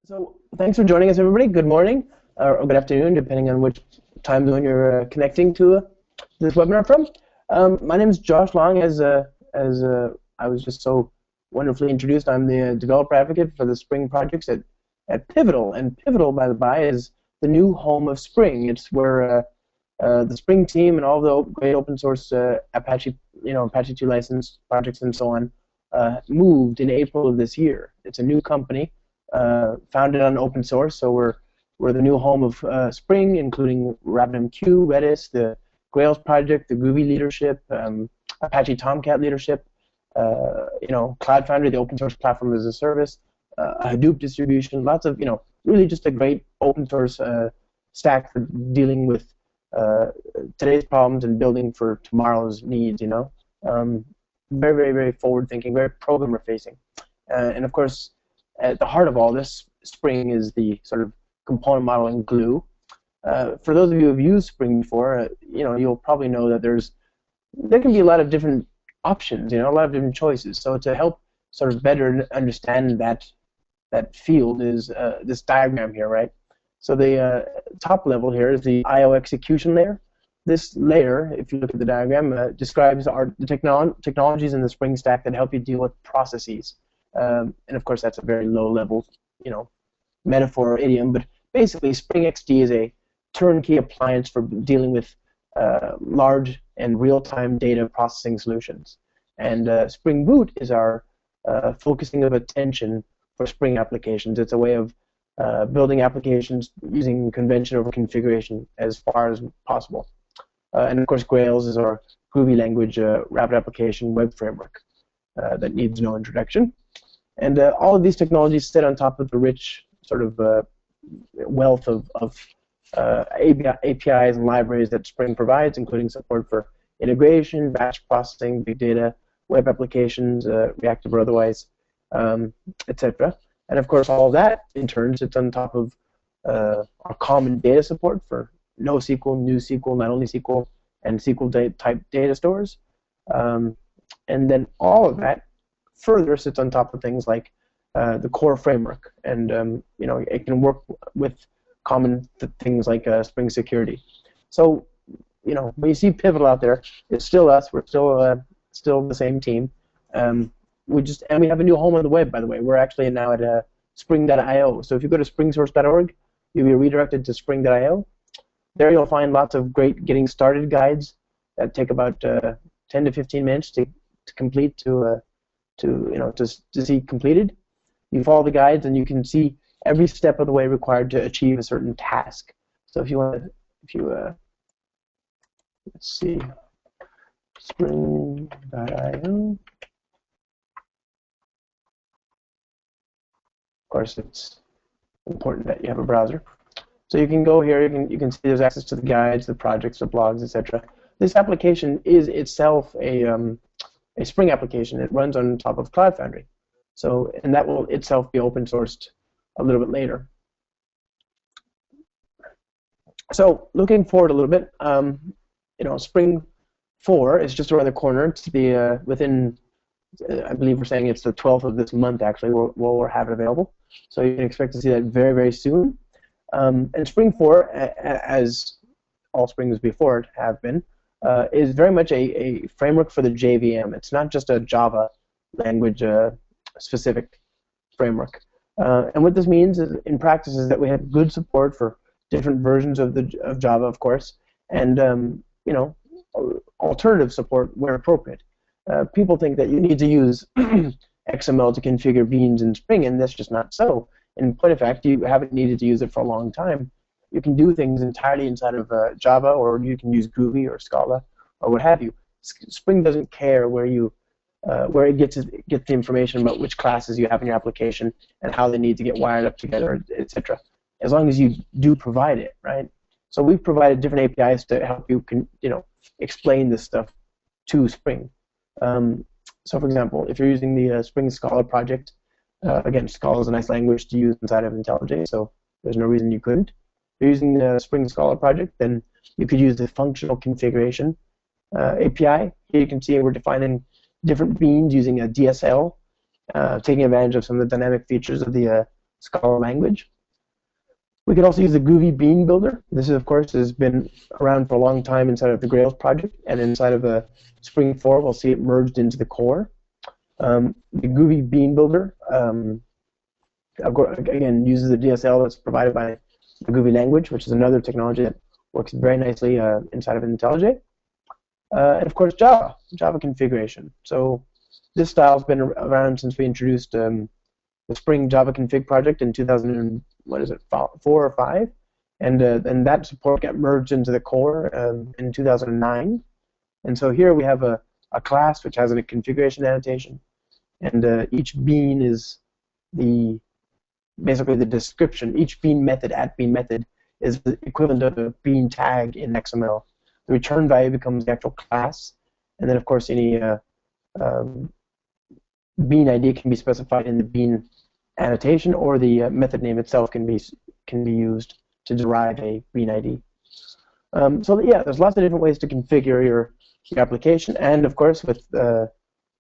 So thanks for joining us, everybody. Good morning or good afternoon, depending on which time zone you're connecting to this webinar from. My name is Josh Long. As I was just so wonderfully introduced, I'm the developer advocate for the Spring projects at Pivotal. And Pivotal, by the by, is the new home of Spring. It's where the Spring team and all the great open source Apache 2 license projects and so on moved in April of this year. It's a new company. Founded on open source, so we're the new home of Spring, including RabbitMQ, Redis, the Grails project, the Groovy leadership, Apache Tomcat leadership, Cloud Foundry, the open source platform as a service, a Hadoop distribution, lots of really just a great open source stack for dealing with today's problems and building for tomorrow's needs. Very, very, very forward thinking, very programmer facing, and of course. At the heart of all this, Spring is the sort of component modeling glue. For those of you who have used Spring before, you'll probably know that there can be a lot of different options, a lot of different choices. So to help sort of better understand that field is this diagram here, right? So the top level here is the I/O execution layer. This layer, if you look at the diagram, describes the technologies in the Spring stack that help you deal with processes. And of course, that's a very low-level, metaphor or idiom. But basically, Spring XD is a turnkey appliance for dealing with large and real-time data processing solutions. And Spring Boot is our focusing of attention for Spring applications. It's a way of building applications using convention over configuration as far as possible. And of course, Grails is our Groovy language rapid application web framework that needs no introduction. And all of these technologies sit on top of the rich sort of wealth of APIs and libraries that Spring provides, including support for integration, batch processing, big data, web applications, reactive or otherwise, etc. And of course, all of that, in turn, sits on top of our common data support for NoSQL, NewSQL, not only SQL, and SQL-type data stores. And then all of that further sits on top of things like the core framework, and it can work with common things like Spring Security. So when you see Pivotal out there, it's still us. We're still the same team. We have a new home on the web, by the way. We're actually now at spring.io. So if you go to springsource.org, you'll be redirected to spring.io. There you'll find lots of great getting started guides that take about 10 to 15 minutes to complete to see completed. You follow the guides and you can see every step of the way required to achieve a certain task. So let's see, spring.io. Of course, it's important that you have a browser. So you can go here. You can see there's access to the guides, the projects, the blogs, etc. This application is itself a Spring application. It runs on top of Cloud Foundry. And that will itself be open sourced a little bit later. So looking forward a little bit, Spring 4 is just around the corner. It's the within, I believe we're saying it's the 12th of this month actually, we'll have it available. So you can expect to see that very, very soon. And Spring 4, as all Springs before it have been, is very much a framework for the JVM. It's not just a Java language specific framework. And what this means is, in practice, is that we have good support for different versions of Java, of course, and alternative support where appropriate. People think that you need to use XML to configure beans in Spring, and that's just not so. In point of fact, you haven't needed to use it for a long time. You can do things entirely inside of Java, or you can use Groovy or Scala or what have you. Spring doesn't care where it gets the information about which classes you have in your application and how they need to get wired up together, etc. As long as you do provide it, right? So we've provided different APIs to help you explain this stuff to Spring. So for example, if you're using the Spring Scala project, again, Scala is a nice language to use inside of IntelliJ, so there's no reason you couldn't. If you're using the Spring Scala project, then you could use the functional configuration API. Here you can see we're defining different beans using a DSL, taking advantage of some of the dynamic features of the Scala language. We can also use the Groovy Bean Builder. This, of course, has been around for a long time inside of the Grails project, and inside of Spring 4, we'll see it merged into the core. The Groovy Bean Builder, again, uses the DSL that's provided by the Groovy language, which is another technology that works very nicely inside of IntelliJ. And of course, Java configuration. So this style has been around since we introduced the Spring Java Config project in 4 or 5, and that support got merged into the core in 2009. And so here we have a class which has a configuration annotation, and each bean is basically the description. Each bean method @bean method is the equivalent of a bean tag in XML. The return value becomes the actual class, and then of course any bean ID can be specified in the bean annotation, or the method name itself can be used to derive a bean ID. So yeah, there's lots of different ways to configure your application, and of course with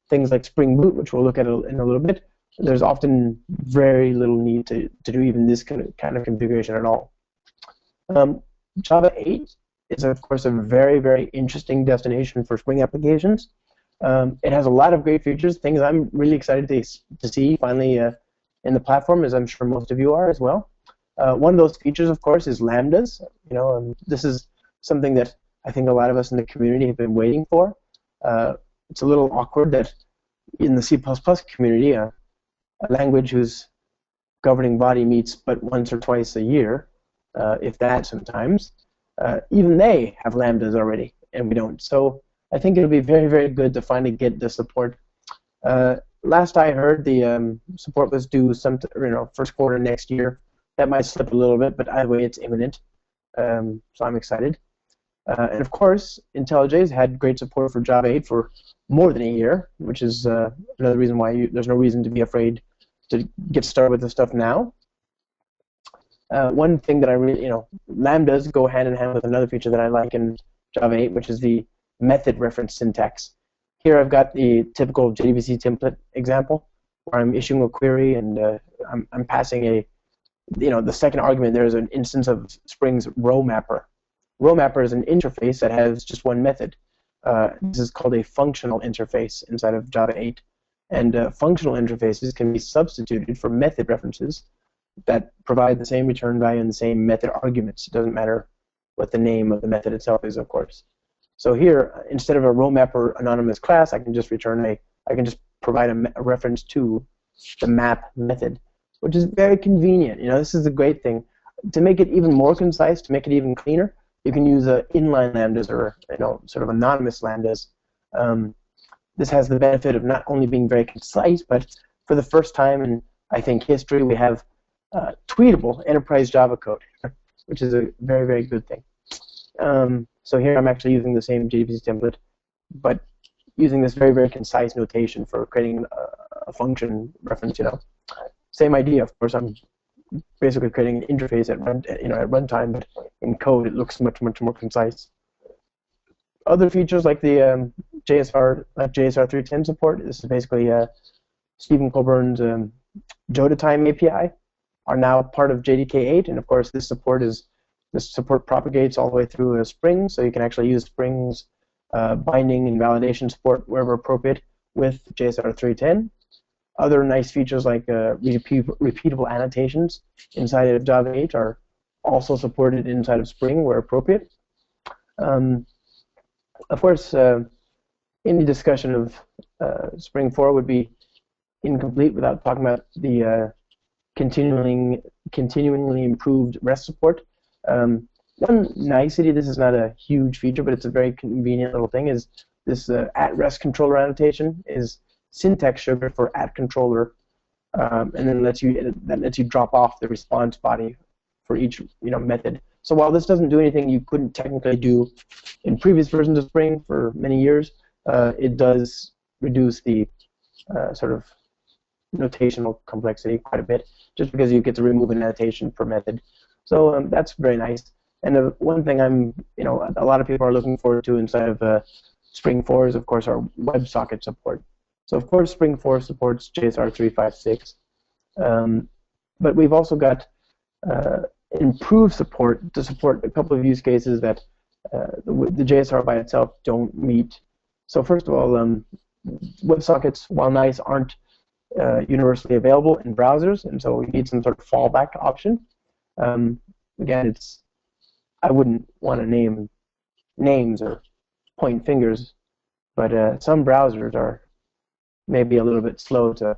things like Spring Boot, which we'll look at in a little bit, there's often very little need to do even this kind of configuration at all. Java 8 is of course a very, very interesting destination for Spring applications. It has a lot of great features, things I'm really excited to see finally in the platform, as I'm sure most of you are as well. One of those features, of course, is Lambdas. This is something that I think a lot of us in the community have been waiting for. It's a little awkward that in the C++ community, a language whose governing body meets but once or twice a year, if that sometimes, even they have Lambdas already, and we don't. So I think it'll be very, very good to finally get the support. Last I heard, the support was due first quarter next year. That might slip a little bit, but either way, it's imminent. So I'm excited. And of course, IntelliJ has had great support for Java 8 for more than a year, which is another reason why there's no reason to be afraid to get started with this stuff now. One thing that I really, Lambdas go hand in hand with another feature that I like in Java 8, which is the method reference syntax. Here I've got the typical JDBC template example where I'm issuing a query and I'm passing the second argument. There's an instance of Spring's row mapper. Row mapper is an interface that has just one method. This is called a functional interface inside of Java 8. And functional interfaces can be substituted for method references that provide the same return value and the same method arguments. It doesn't matter what the name of the method itself is, of course. So here, instead of a row mapper anonymous class, I can just provide a reference to the map method, which is very convenient. This is a great thing. To make it even more concise, to make it even cleaner, you can use inline lambdas or sort of anonymous lambdas. This has the benefit of not only being very concise, but for the first time in I think history, we have tweetable enterprise Java code, which is a very, very good thing. So here I'm actually using the same JDBC template, but using this very, very concise notation for creating a function reference. Same idea, of course. I'm basically creating an interface at runtime, but in code it looks much, much more concise. Other features like the JSR310 support. This is basically Stephen Colburn's Joda time API are now part of JDK8, and of course this support propagates all the way through Spring, so you can actually use Spring's binding and validation support wherever appropriate with JSR310. Other nice features like repeatable annotations inside of Java 8 are also supported inside of Spring where appropriate. Of course, any discussion of Spring 4 would be incomplete without talking about the continually improved REST support. One nicety, this is not a huge feature, but it's a very convenient little thing, is this @REST controller annotation is syntax sugar for @controller, and then that lets you drop off the response body for each method. So while this doesn't do anything you couldn't technically do in previous versions of Spring for many years, it does reduce the sort of notational complexity quite a bit, just because you get to remove an annotation per method. So that's very nice. And one thing a lot of people are looking forward to inside of Spring 4 is, of course, our WebSocket support. So of course, Spring 4 supports JSR 356. but we've also got improved support to support a couple of use cases that the JSR by itself don't meet. So first of all, WebSockets, while nice, aren't universally available in browsers, and so we need some sort of fallback option. Again, I wouldn't want to name names or point fingers, but some browsers are maybe a little bit slow to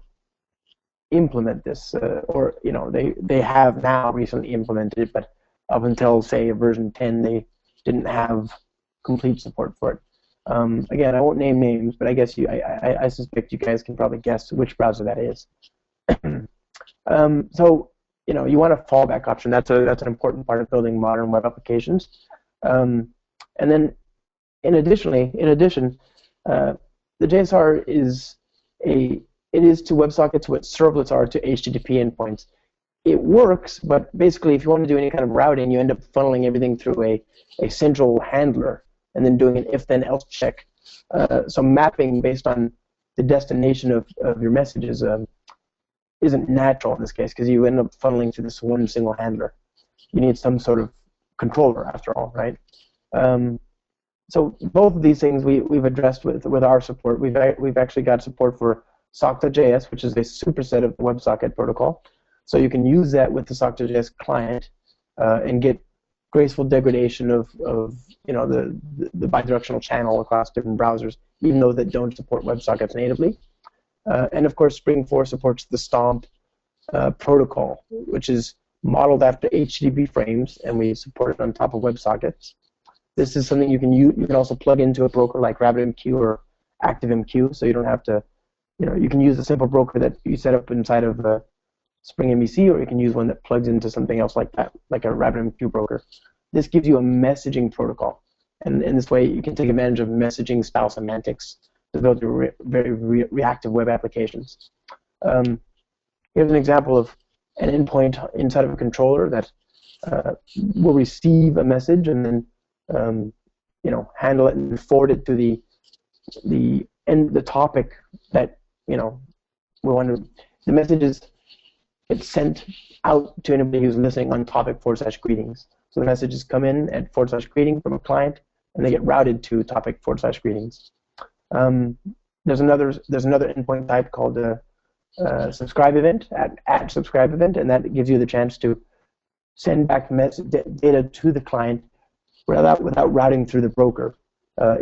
implement this, or they have now recently implemented it, but up until say version 10, they didn't have complete support for it. Again, I won't name names, but I guess I suspect you guys can probably guess which browser that is. So you want a fallback option. That's an important part of building modern web applications. And then, in addition, the JSR is to WebSockets what servlets are to HTTP endpoints. It works, but basically, if you want to do any kind of routing, you end up funneling everything through a central handler, and then doing an if-then-else check. So mapping based on the destination of your messages isn't natural in this case, because you end up funneling through this one single handler. You need some sort of controller, after all, right? So both of these things we've addressed with our support. We've actually got support for sock.js, which is a superset of the WebSocket protocol. So you can use that with the sock.js client and get graceful degradation of the bidirectional channel across different browsers, even though they don't support WebSockets natively. And of course, Spring 4 supports the STOMP protocol, which is modeled after HTTP frames, and we support it on top of WebSockets. This is something you can use. You can also plug into a broker like RabbitMQ or ActiveMQ, so you don't have to. You can use a simple broker that you set up inside of Spring MVC, or you can use one that plugs into something else like that, like a RabbitMQ broker. This gives you a messaging protocol, and in this way, you can take advantage of messaging style semantics to build your very reactive web applications. Here's an example of an endpoint inside of a controller that will receive a message and then handle it and forward it to the topic that we want to. The message it's sent out to anybody who's listening on topic/greetings. So the messages come in at /greeting from a client, and they get routed to topic/greetings. There's another endpoint type called a subscribe event at subscribe event, and that gives you the chance to send back data to the client without routing through the broker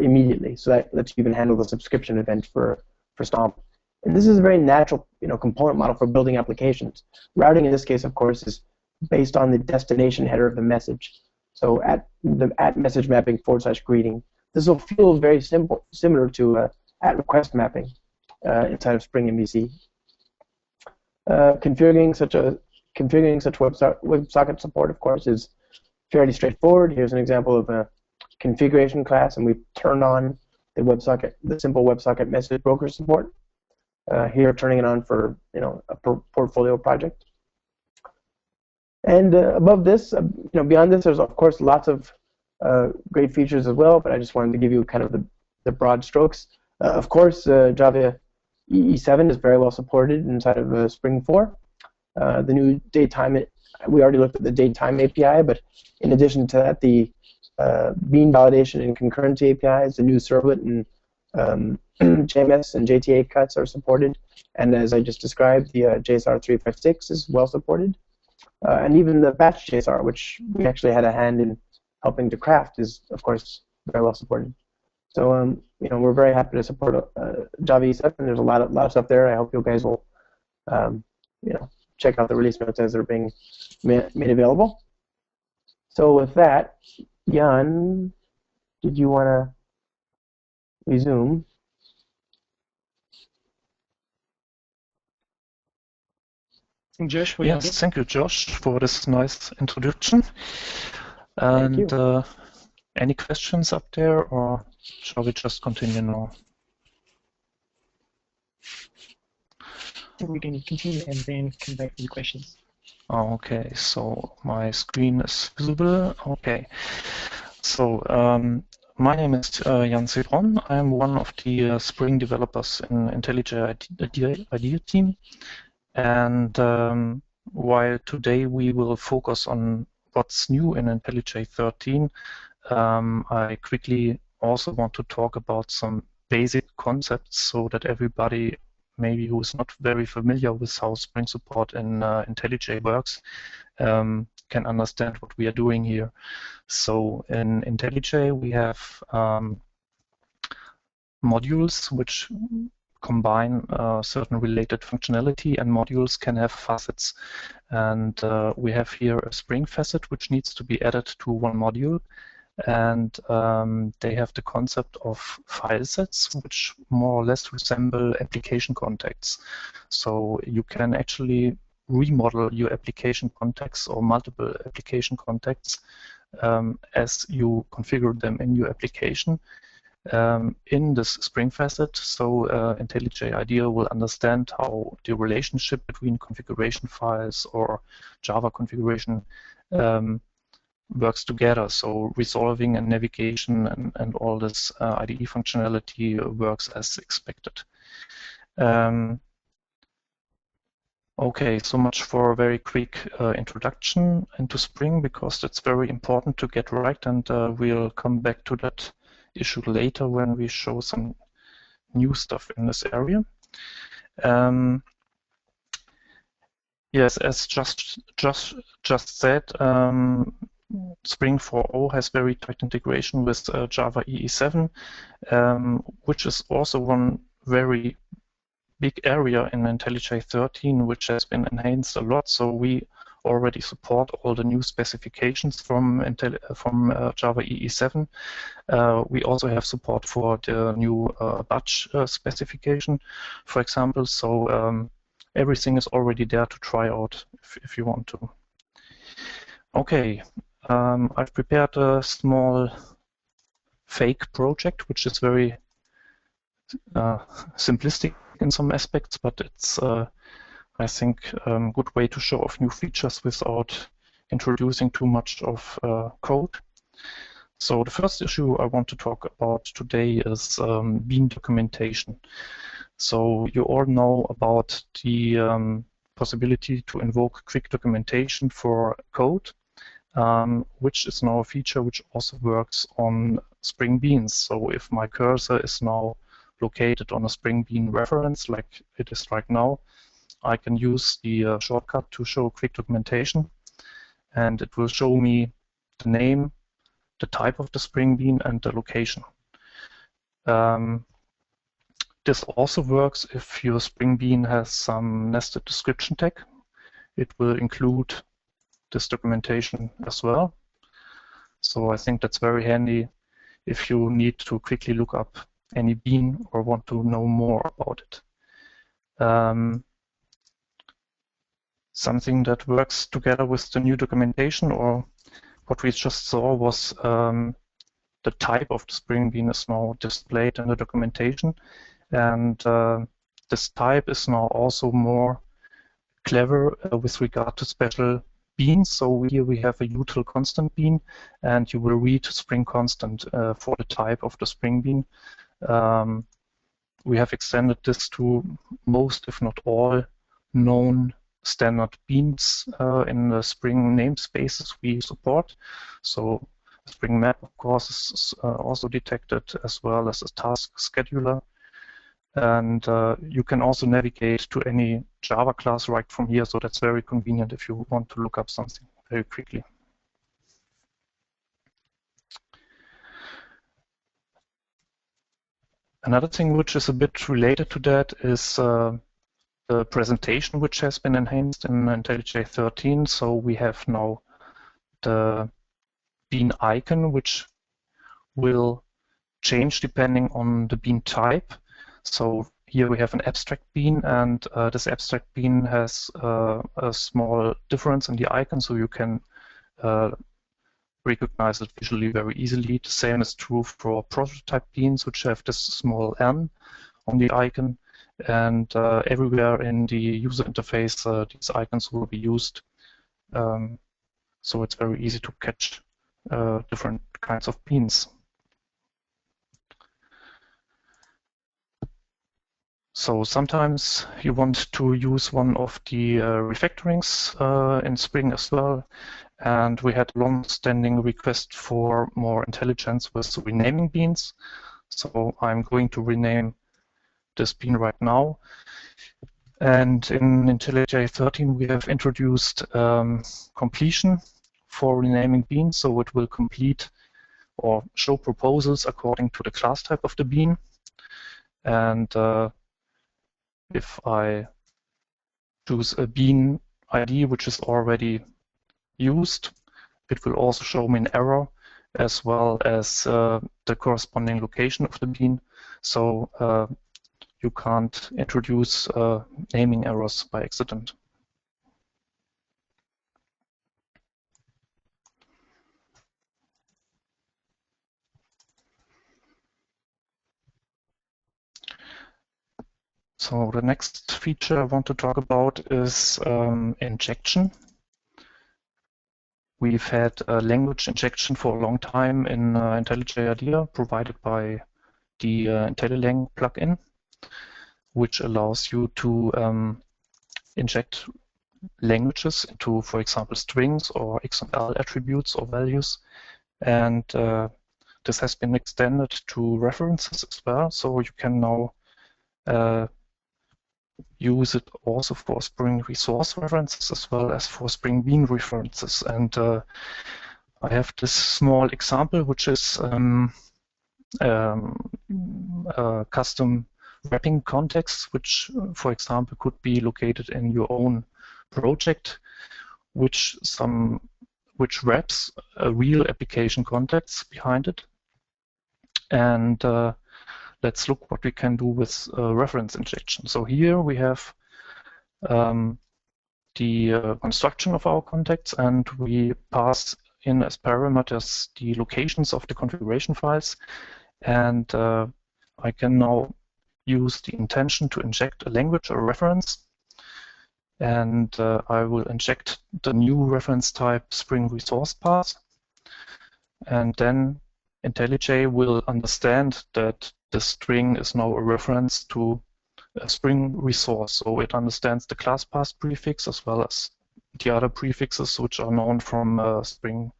immediately. So that lets you even handle the subscription event for STOMP. And this is a very natural component model for building applications. Routing in this case, of course, is based on the destination header of the message. So at message mapping /greeting. This will feel very similar to at request mapping inside of Spring MVC. Configuring such WebSocket support, of course, is fairly straightforward. Here's an example of a configuration class, and we've turned on the simple WebSocket message broker support. Here, turning it on for a portfolio project. And above this, beyond this, there's of course lots of great features as well. But I just wanted to give you kind of the broad strokes. Of course, Java EE7 is very well supported inside of Spring 4. The new datetime, we already looked at the datetime API, but in addition to that, the bean validation and concurrency APIs, the new servlet and JMS and JTA cuts are supported, and as I just described, the JSR 356 is well supported, and even the batch JSR, which we actually had a hand in helping to craft, is of course very well supported. So we're very happy to support Java E7. There's a lot of stuff there. I hope you guys will check out the release notes as they're being made available. So with that, Yann, did you want to resume? Josh, yes, thank you, Josh, for this nice introduction. And any questions up there, or shall we just continue now? I think we can continue and then come back to the questions. Okay, so my screen is visible. Okay, so my name is Yann Cébron. I am one of the Spring developers in IntelliJ IDEA team, and while today we will focus on what's new in IntelliJ 13, I quickly also want to talk about some basic concepts so that everybody maybe who is not very familiar with how Spring Support in IntelliJ works can understand what we are doing here. So in IntelliJ we have modules which combine certain related functionality, and modules can have facets. And we have here a Spring facet which needs to be added to one module. And they have the concept of file sets, which more or less resemble application contacts. So you can actually remodel your application contacts or multiple application contacts as you configure them in your application in this Spring facet. So IntelliJ IDEA will understand how the relationship between configuration files or Java configuration works together. So resolving and navigation and all this IDE functionality works as expected. Okay, so much for a very quick introduction into Spring, because it's very important to get right, and we'll come back to that issue later when we show some new stuff in this area. Yes, as just said, Spring 4.0 has very tight integration with Java EE7, which is also one very big area in IntelliJ 13, which has been enhanced a lot. So we already support all the new specifications from Java EE7. We also have support for the new batch specification, for example. So everything is already there to try out if you want to. Okay, I've prepared a small fake project, which is very simplistic in some aspects, but it's, I think, a good way to show off new features without introducing too much of code. So the first issue I want to talk about today is bean documentation. So you all know about the possibility to invoke quick documentation for code, which is now a feature which also works on Spring Beans. So if my cursor is now located on a Spring Bean reference, like it is right now, I can use the shortcut to show quick documentation, and it will show me the name, the type of the Spring Bean, and the location. This also works if your Spring Bean has some nested description tag. It will include this documentation as well. So I think that's very handy if you need to quickly look up any bean or want to know more about it. Something that works together with the new documentation, or what we just saw, was the type of the Spring Bean is now displayed in the documentation, and this type is now also more clever with regard to special beans. So here we have a util constant bean, and you will read Spring constant for the type of the Spring Bean. We have extended this to most, if not all, known standard beans in the Spring namespaces we support. So Spring Map, of course, is also detected, as well as a task scheduler. And you can also navigate to any Java class right from here, so that's very convenient if you want to look up something very quickly. Another thing which is a bit related to that is the presentation, which has been enhanced in IntelliJ 13. So we have now the bean icon, which will change depending on the bean type. So here we have an abstract bean, and this abstract bean has a small difference in the icon, so you can recognize it visually very easily. The same is true for prototype beans, which have this small n on the icon. And everywhere in the user interface, these icons will be used. So it's very easy to catch different kinds of beans. So sometimes you want to use one of the refactorings in Spring as well. And we had a long-standing request for more intelligence with renaming beans. So I'm going to rename this bean right now. And in IntelliJ IDEA13, we have introduced completion for renaming beans. So it will complete or show proposals according to the class type of the bean. And if I choose a bean ID which is already used, it will also show me an error as well as the corresponding location of the bean. So you can't introduce naming errors by accident. So the next feature I want to talk about is injection. We've had language injection for a long time in IntelliJ IDEA provided by the IntelliLang plugin, which allows you to inject languages into, for example, strings or XML attributes or values. And this has been extended to references as well. So you can now use it also for Spring resource references as well as for Spring Bean references. And I have this small example, which is custom wrapping context, which, for example, could be located in your own project, which wraps a real application context behind it. And let's look what we can do with reference injection. So here we have the construction of our contacts, and we pass in as parameters the locations of the configuration files. And I can now use the intention to inject a language or reference. And I will inject the new reference type Spring resource path. And then IntelliJ will understand that the string is now a reference to a Spring resource. So it understands the class path prefix as well as the other prefixes which are known from Spring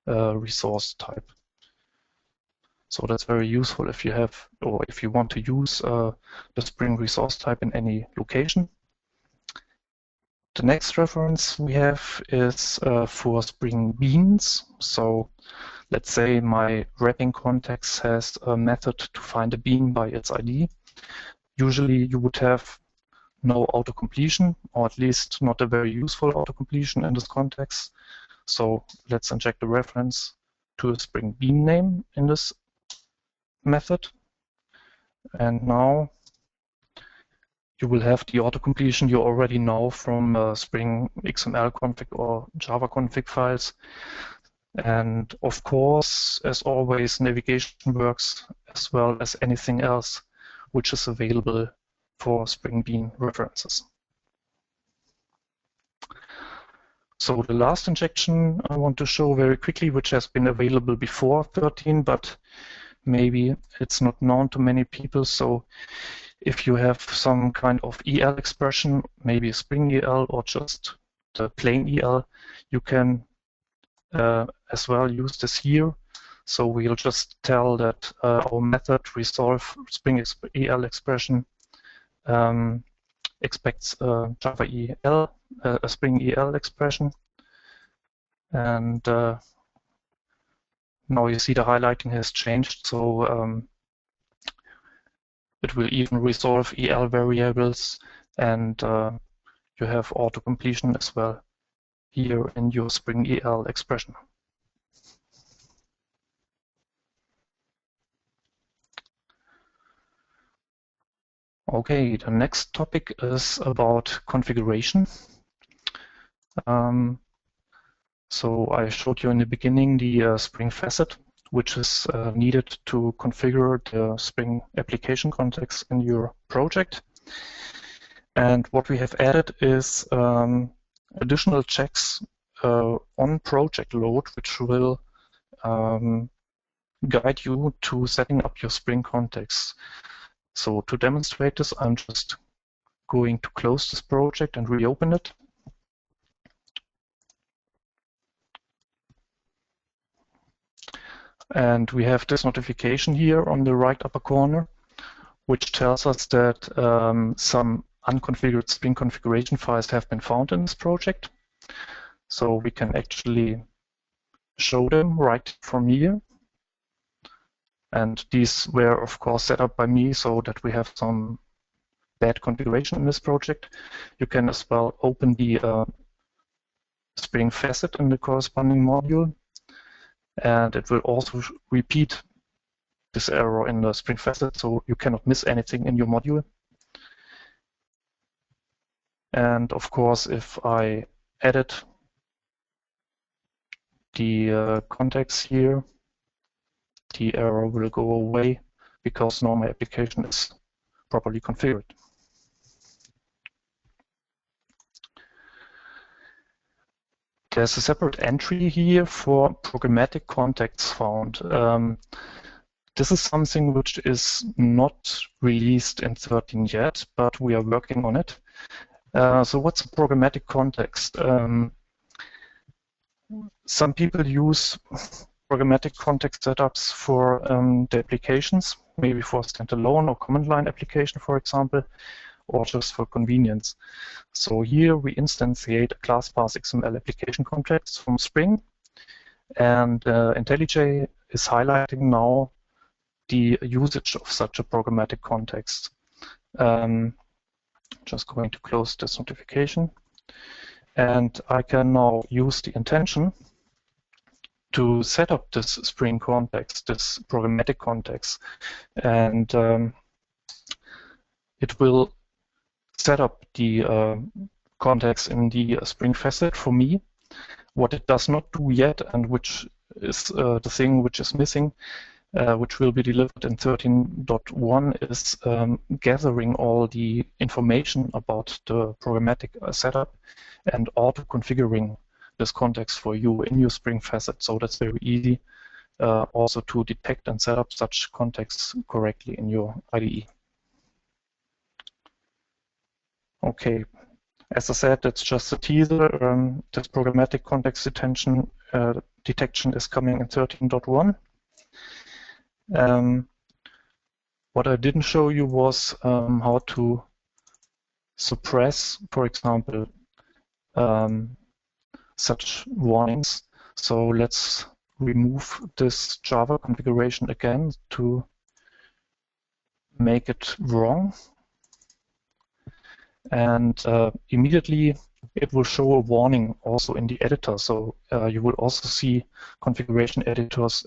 resource type. So that's very useful if you have, or if you want to use the Spring resource type in any location. The next reference we have is for Spring beans. So let's say my wrapping context has a method to find a bean by its ID. Usually you would have no autocompletion, or at least not a very useful autocompletion in this context. So let's inject a reference to a Spring bean name in this method. And now you will have the autocompletion you already know from Spring XML config or Java config files. And of course, as always, navigation works as well as anything else which is available for Spring Bean references. So the last injection I want to show very quickly, which has been available before 13, but maybe it's not known to many people. So if you have some kind of EL expression, maybe a Spring EL or just the plain EL, you can as well use this here. So we'll just tell that our method resolve Spring EL expression expects Java EL, a Spring EL expression. And now you see the highlighting has changed. So it will even resolve EL variables, and you have auto-completion as well here in your Spring EL expression. Okay, the next topic is about configuration. So I showed you in the beginning the Spring facet, which is needed to configure the Spring application context in your project. And what we have added is additional checks on project load, which will guide you to setting up your Spring context. So to demonstrate this, I'm just going to close this project and reopen it. And we have this notification here on the right upper corner, which tells us that some unconfigured Spring configuration files have been found in this project. So we can actually show them right from here. And these were, of course, set up by me so that we have some bad configuration in this project. You can as well open the Spring facet in the corresponding module. And it will also repeat this error in the Spring facet, so you cannot miss anything in your module. And of course, if I edit the context here, the error will go away because now my application is properly configured. There's a separate entry here for programmatic contexts found. This is something which is not released in 13 yet, but we are working on it. So what's a programmatic context? Some people use programmatic context setups for the applications, maybe for standalone or command line application, for example, or just for convenience. So here we instantiate a class path XML application context from Spring, and IntelliJ is highlighting now the usage of such a programmatic context. Just going to close this notification, and I can now use the intention to set up this Spring context, this programmatic context, and it will set up the context in the Spring facet for me. What it does not do yet, and which is the thing which is missing, which will be delivered in 13.1, is gathering all the information about the programmatic setup and auto-configuring this context for you in your Spring facet. So that's very easy also to detect and set up such contexts correctly in your IDE. Okay, as I said, that's just a teaser. This programmatic context detection is coming in 13.1. What I didn't show you was how to suppress, for example, such warnings. So let's remove this Java configuration again to make it wrong. And immediately it will show a warning also in the editor. So you will also see configuration editors,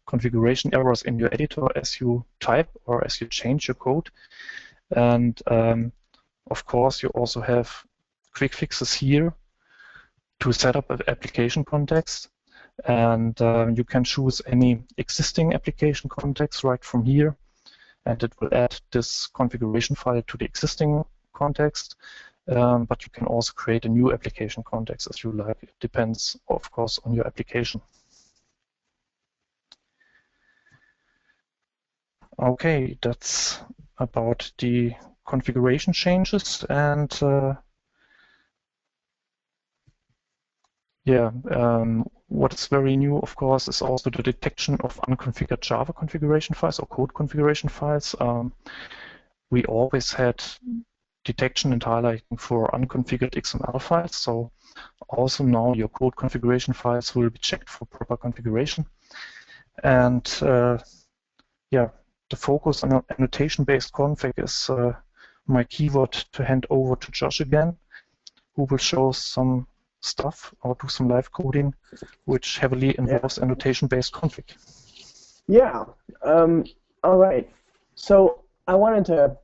configuration errors in your editor as you type or as you change your code. And of course, you also have quick fixes here to set up an application context. And you can choose any existing application context right from here. And it will add this configuration file to the existing context. But you can also create a new application context as you like. It depends, of course, on your application. Okay, that's about the configuration changes. And what is very new, of course, is also the detection of unconfigured Java configuration files or code configuration files. We always had detection and highlighting for unconfigured XML files. So also now your code configuration files will be checked for proper configuration. And the focus on annotation-based config is my keyword to hand over to Josh again, who will show some stuff or do some live coding, which heavily involves annotation-based config. Yeah. All right. So I wanted to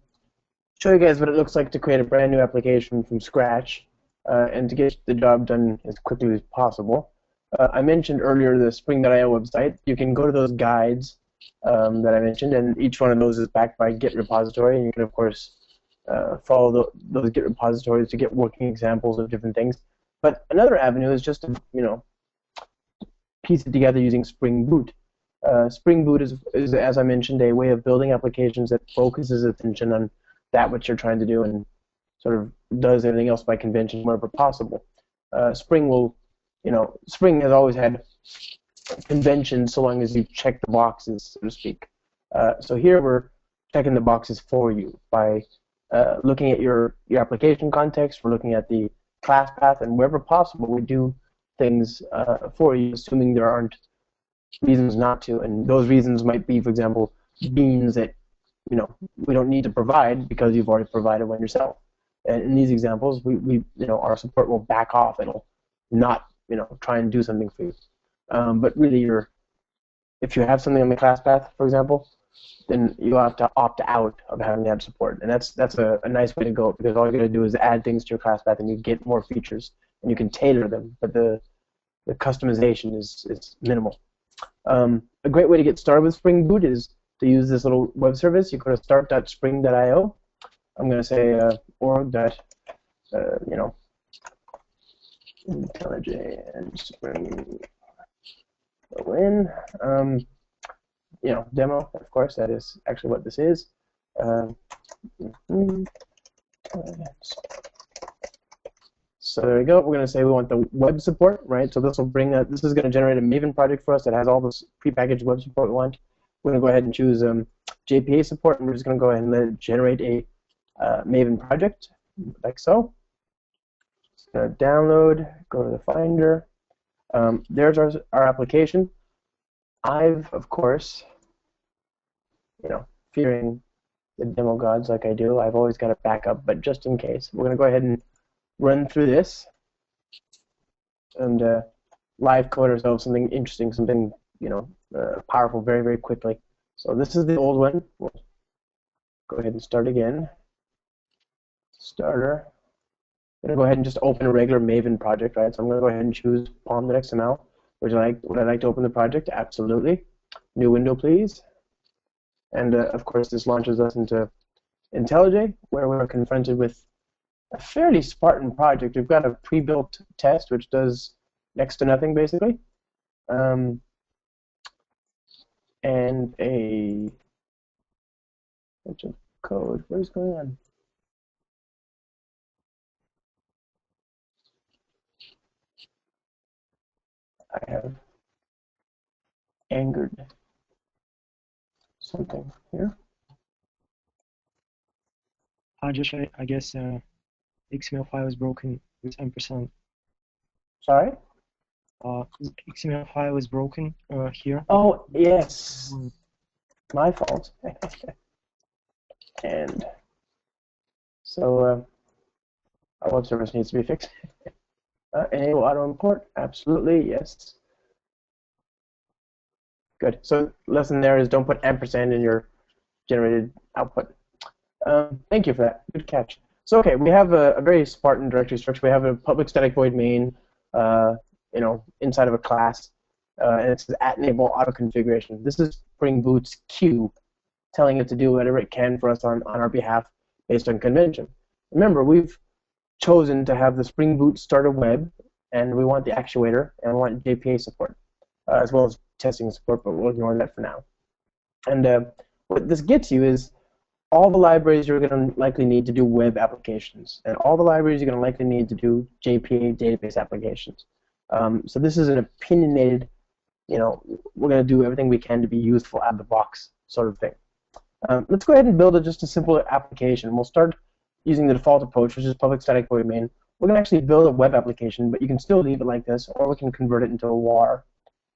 show you guys what it looks like to create a brand new application from scratch and to get the job done as quickly as possible. I mentioned earlier the Spring.io website. You can go to those guides that I mentioned, and each one of those is backed by Git repository, and you can, of course, follow those Git repositories to get working examples of different things. But another avenue is just to, piece it together using Spring Boot. Spring Boot is, as I mentioned, a way of building applications that focuses attention on that which you're trying to do and sort of does everything else by convention wherever possible. Spring will, Spring has always had conventions so long as you check the boxes, so to speak. So here we're checking the boxes for you by looking at your application context. We're looking at the class path, and wherever possible, we do things for you, assuming there aren't reasons not to. And those reasons might be, for example, beans that we don't need to provide because you've already provided one yourself. And in these examples, our support will back off. It'll not try and do something for you. But really, if you have something on the class path, for example, then you'll have to opt out of having that support. And that's a nice way to go, because all you're going to do is add things to your class path and you get more features and you can tailor them, but the customization is minimal. A great way to get started with Spring Boot is to use this little web service. You go to start.spring.io. I'm going to say org. IntelliJ and Spring go in. Demo, of course, that is actually what this is. So there we go. We're going to say we want the web support, right? So this will bring this is going to generate a Maven project for us that has all this prepackaged web support we want. We're going to go ahead and choose JPA support, and we're just going to go ahead and let it generate a Maven project, like so. Just going to download, go to the Finder. There's our application. I've, of course, fearing the demo gods like I do, I've always got a backup, but just in case, we're going to go ahead and run through this and live code ourselves something interesting, something powerful very, very quickly. So this is the old one. We'll go ahead and start again. Starter. I'm going to go ahead and just open a regular Maven project, right? So I'm going to go ahead and choose pom.xml. Would I like to open the project? Absolutely. New window, please. And of course, this launches us into IntelliJ, where we're confronted with a fairly Spartan project. We've got a pre-built test which does next to nothing, basically, and a bunch of code. What is going on? I have angered something here. Josh, I guess XML file is broken with %. Sorry? XML file is broken here. Oh, yes. My fault. And so our web service needs to be fixed. Enable auto import. Absolutely, yes. Good. So lesson there is don't put ampersand in your generated output. Thank you for that. Good catch. So okay, we have a very Spartan directory structure. We have a public static void main, inside of a class, and it says @enable auto configuration. This is Spring Boot's queue, telling it to do whatever it can for us on our behalf based on convention. Remember, we've chosen to have the Spring Boot start a web, and we want the actuator, and we want JPA support, as well as testing support, but we'll ignore that for now. And what this gets you is all the libraries you're going to likely need to do web applications, and all the libraries you're going to likely need to do JPA database applications. So this is an opinionated, we're going to do everything we can to be useful out of the box sort of thing. Let's go ahead and build just a simple application. We'll start using the default approach, which is public static void main. We're going to actually build a web application, but you can still leave it like this, or we can convert it into a WAR.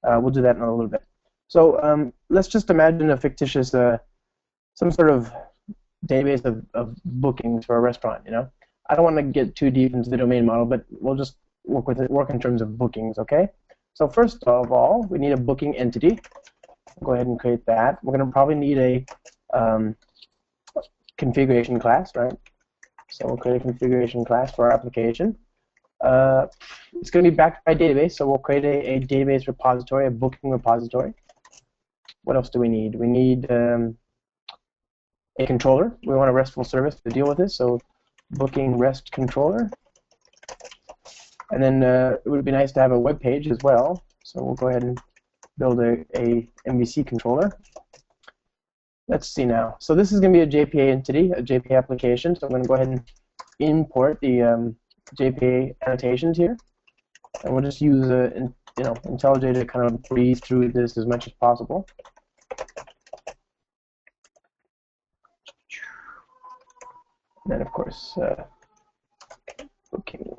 We'll do that in a little bit. So let's just imagine a fictitious, some sort of database of bookings for a restaurant. I don't want to get too deep into the domain model, but we'll just work in terms of bookings, okay? So first of all, we need a booking entity. Go ahead and create that. We're going to probably need a configuration class, right? So we'll create a configuration class for our application. It's going to be backed by a database, so we'll create a database repository, a booking repository. What else do we need? We need a controller. We want a RESTful service to deal with this, so booking REST controller. And then it would be nice to have a web page as well, so we'll go ahead and build a MVC controller. Let's see now. So this is going to be a JPA entity, a JPA application. So I'm going to go ahead and import the JPA annotations here, and we'll just use IntelliJ to kind of breeze through this as much as possible. And then of course booking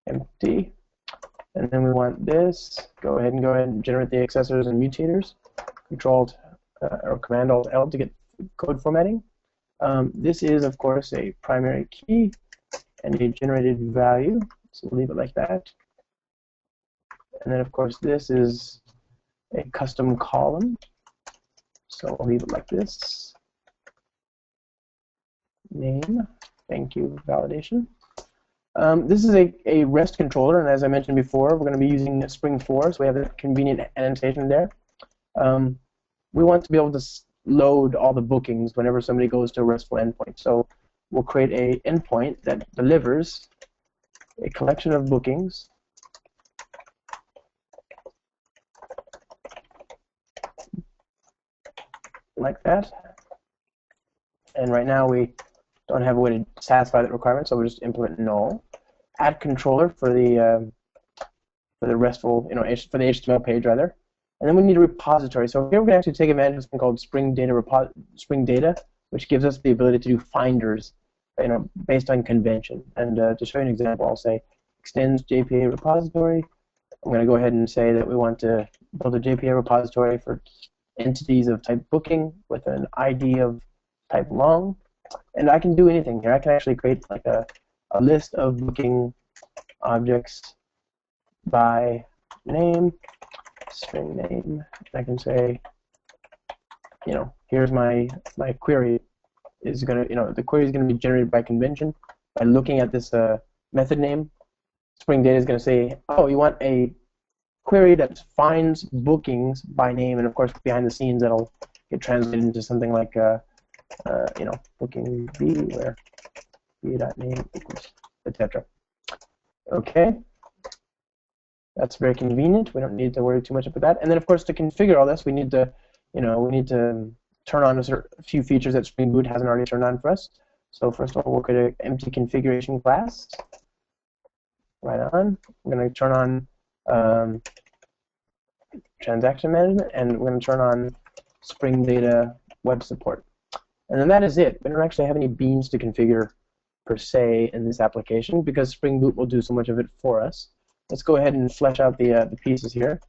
empty, and then we want this. Go ahead and generate the accessors and mutators. Or Command Alt L to get code formatting. This is of course a primary key and a generated value, so we'll leave it like that. And then of course this is a custom column, so we'll leave it like this. Name, thank you, validation. This is a REST controller, and as I mentioned before, we're going to be using Spring 4, so we have a convenient annotation there. We want to be able to load all the bookings whenever somebody goes to a RESTful endpoint. So we'll create an endpoint that delivers a collection of bookings like that. And right now we don't have a way to satisfy that requirement, so we'll just implement null. Add controller for the RESTful, for the HTML page rather. And then we need a repository. So here we're going to actually take advantage of something called Spring Data, which gives us the ability to do finders, based on convention. And to show you an example, I'll say extends JPA repository. I'm going to go ahead and say that we want to build a JPA repository for entities of type booking with an ID of type long. And I can do anything here. I can actually create like a list of booking objects by name, string name. I can say, here's my query is gonna, the query is gonna be generated by convention by looking at this method name. Spring Data is gonna say, oh, you want a query that finds bookings by name, and of course behind the scenes that'll get translated into something like booking B, where b.name equals, etc. Okay. That's very convenient. We don't need to worry too much about that. And then, of course, to configure all this, we need to, turn on a few features that Spring Boot hasn't already turned on for us. So first of all, we'll create an empty configuration class. Right on. We're going to turn on transaction management, and we're going to turn on Spring Data web support. And then that is it. We don't actually have any beans to configure per se in this application because Spring Boot will do so much of it for us. Let's go ahead and flesh out the pieces here.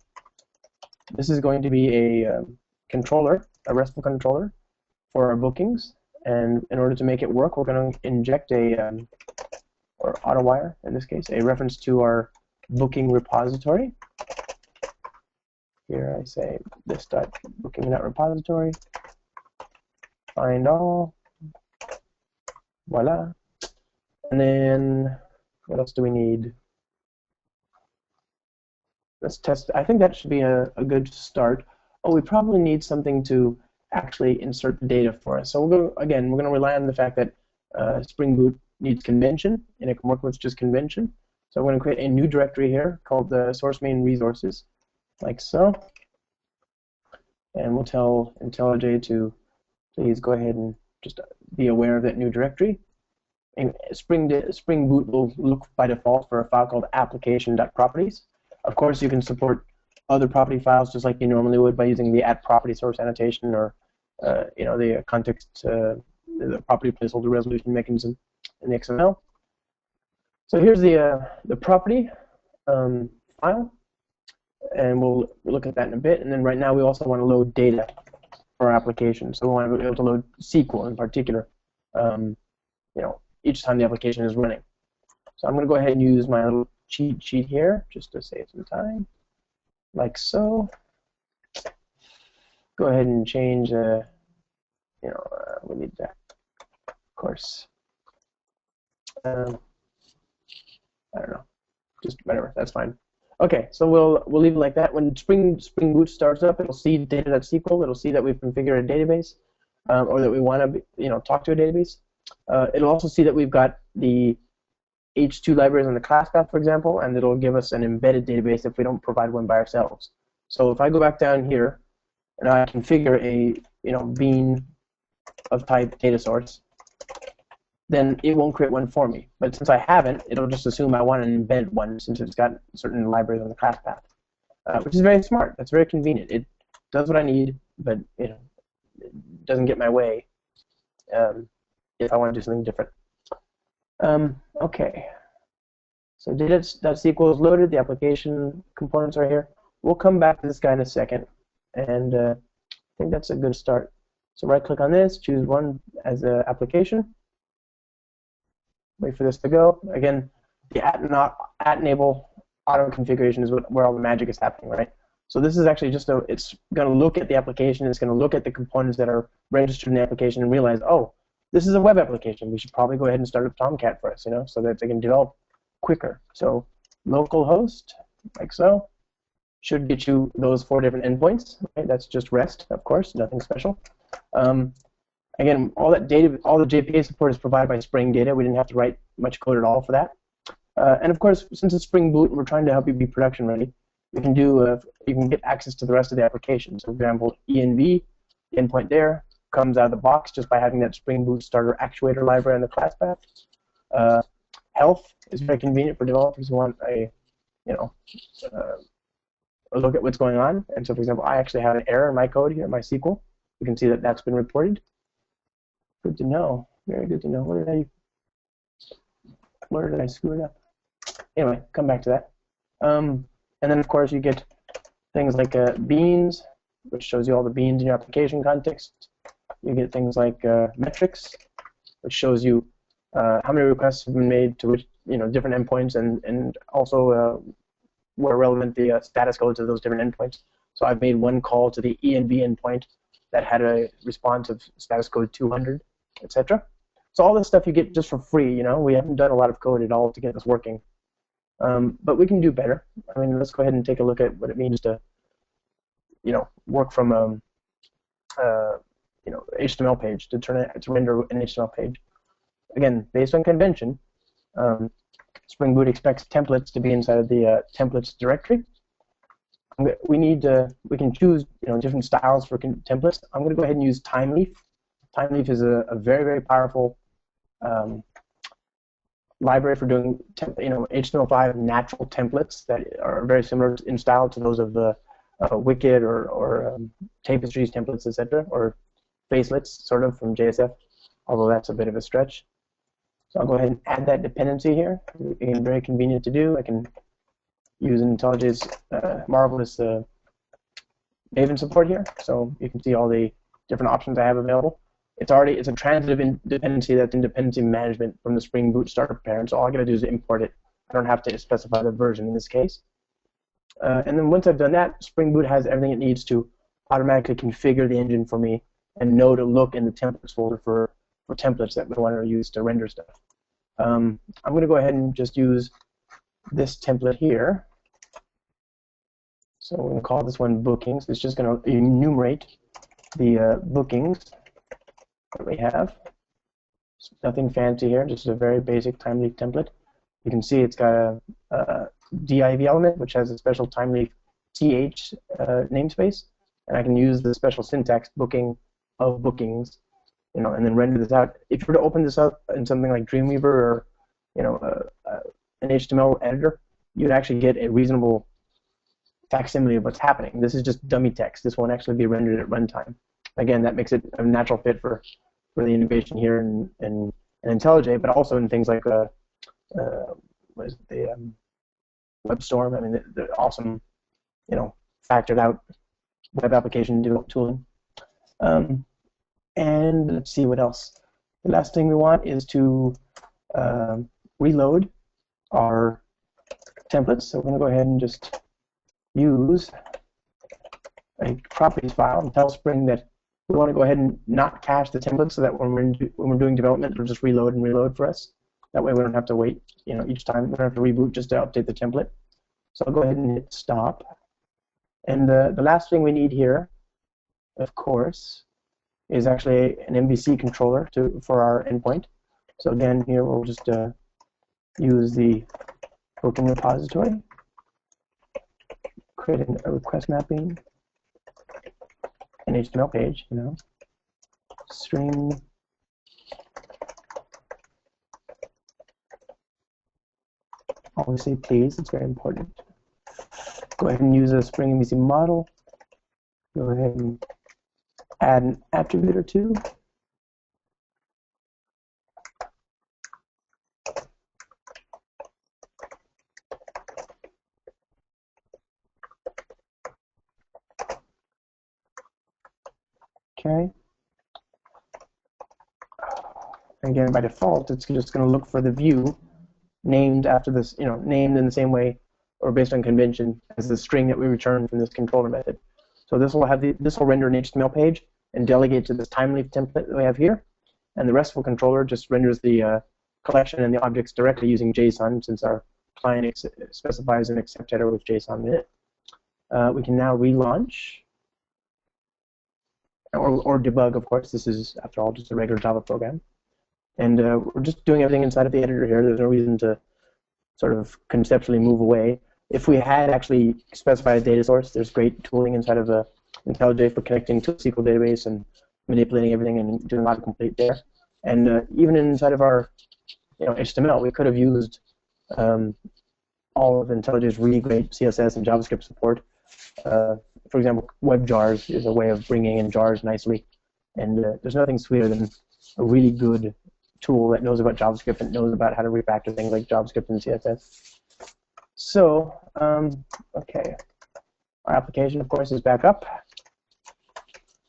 This is going to be a controller, a RESTful controller for our bookings. And in order to make it work, we're going to inject or AutoWire, in this case, a reference to our booking repository. Here I say this.booking.repository, find all, voila. And then what else do we need? Let's test. I think that should be a good start. Oh, we probably need something to actually insert the data for us. So we're going to rely on the fact that Spring Boot needs convention, and it can work with just convention. So we're going to create a new directory here called the source main resources, like so. And we'll tell IntelliJ to please go ahead and just be aware of that new directory. And Spring Boot will look by default for a file called application.properties. Of course, you can support other property files just like you normally would by using the @property source annotation or the context, the property placeholder resolution mechanism in the XML. So here's the property file, and we'll look at that in a bit. And then right now we also want to load data for our application. So we want to be able to load SQL in particular, each time the application is running. So I'm going to go ahead and use my little cheat sheet here just to save some time, like so. Go ahead and change, we need that, of course. I don't know, just whatever, that's fine. Okay, so we'll leave it like that. When Spring Boot starts up, it'll see data.sql. It'll see that we've configured a database, or that we want to, talk to a database. It'll also see that we've got the H2 libraries on the class path, for example, and it'll give us an embedded database if we don't provide one by ourselves. So if I go back down here and I configure a bean of type data source, then it won't create one for me. But since I haven't, it'll just assume I want an embedded one since it's got certain libraries on the class path, which is very smart. That's very convenient. It does what I need, but it doesn't get my way if I want to do something different. Okay. So data.sql is loaded. The application components are here. We'll come back to this guy in a second, and I think that's a good start. So right-click on this, choose one as an application. Wait for this to go. Again, the @enable auto configuration is where all the magic is happening, right? So this is actually just it's going to look at the application. It's going to look at the components that are registered in the application and realize, oh, this is a web application. We should probably go ahead and start up Tomcat for us, so that they can develop quicker. So localhost, like so, should get you those 4 different endpoints. Right? That's just REST, of course, nothing special. Again, all that data, all the JPA support is provided by Spring Data. We didn't have to write much code at all for that. And of course, since it's Spring Boot and we're trying to help you be production ready, you can get access to the rest of the application. So, for example, env, the endpoint there, comes out of the box just by having that Spring Boot starter actuator library on the class path. Health is very convenient for developers who want a look at what's going on. And so, for example, I actually have an error in my code here, my SQL. You can see that that's been reported. Good to know. Very good to know. Where did I screw it up? Anyway, come back to that. And then, of course, you get things like beans, which shows you all the beans in your application context. You get things like metrics, which shows you how many requests have been made to which different endpoints, and also where relevant the status codes of those different endpoints. So I've made one call to the env endpoint that had a response of status code 200, etc. So all this stuff you get just for free. We haven't done a lot of code at all to get this working, but we can do better. I mean, let's go ahead and take a look at what it means to, work from HTML page to render an HTML page. Again, based on convention, Spring Boot expects templates to be inside of the templates directory. We can choose different styles for templates. I'm going to go ahead and use TimeLeaf. TimeLeaf is a very, very powerful library for doing HTML5 natural templates that are very similar in style to those of the Wicked or Tapestries templates, etc., or Facelets, sort of, from JSF, although that's a bit of a stretch. So I'll go ahead and add that dependency here. Again, very convenient to do. I can use IntelliJ's marvelous Maven support here, so you can see all the different options I have available. It's a transitive dependency that's in dependency management from the Spring Boot starter parent, so all I got to do is import it. I don't have to specify the version in this case. And then once I've done that, Spring Boot has everything it needs to automatically configure the engine for me and know to look in the templates folder for templates that we want to use to render stuff. I'm going to go ahead and just use this template here. So we're going to call this one bookings. It's just going to enumerate the bookings that we have. It's nothing fancy here, just a very basic TimeLeaf template. You can see it's got a div element, which has a special TimeLeaf th namespace, and I can use the special syntax booking of bookings, and then render this out. If you were to open this up in something like Dreamweaver or an HTML editor, you'd actually get a reasonable facsimile of what's happening. This is just dummy text. This won't actually be rendered at runtime. Again, that makes it a natural fit for the integration here in IntelliJ, but also in things like WebStorm. I mean, the awesome, factored out web application tooling. And let's see what else. The last thing we want is to reload our templates. So we're going to go ahead and just use a properties file and tell Spring that we want to go ahead and not cache the templates so that when we're doing development, it'll just reload and reload for us. That way we don't have to wait, each time. We don't have to reboot just to update the template. So I'll go ahead and hit stop. And the last thing we need here, of course, is actually an MVC controller for our endpoint. So again, here we'll just use the booking repository, create a request mapping, an HTML page, string always say please, it's very important. Go ahead and use a Spring MVC model. Go ahead and add an attribute or two. Okay. Again, by default, it's just going to look for the view named after this, named in the same way or based on convention as the string that we return from this controller method. So this will render an HTML page and delegate to this time leaf template that we have here, and the RESTful controller just renders the collection and the objects directly using JSON, since our client specifies an accept header with JSON in it. We can now relaunch. Or debug, of course. This is, after all, just a regular Java program. And we're just doing everything inside of the editor here. There's no reason to sort of conceptually move away. If we had actually specified a data source, there's great tooling inside of IntelliJ for connecting to a SQL database and manipulating everything and doing autocomplete there. And even inside of our HTML, we could have used all of IntelliJ's really great CSS and JavaScript support. For example, web jars is a way of bringing in jars nicely, and there's nothing sweeter than a really good tool that knows about JavaScript and knows about how to refactor things like JavaScript and CSS. So, okay, our application, of course, is back up.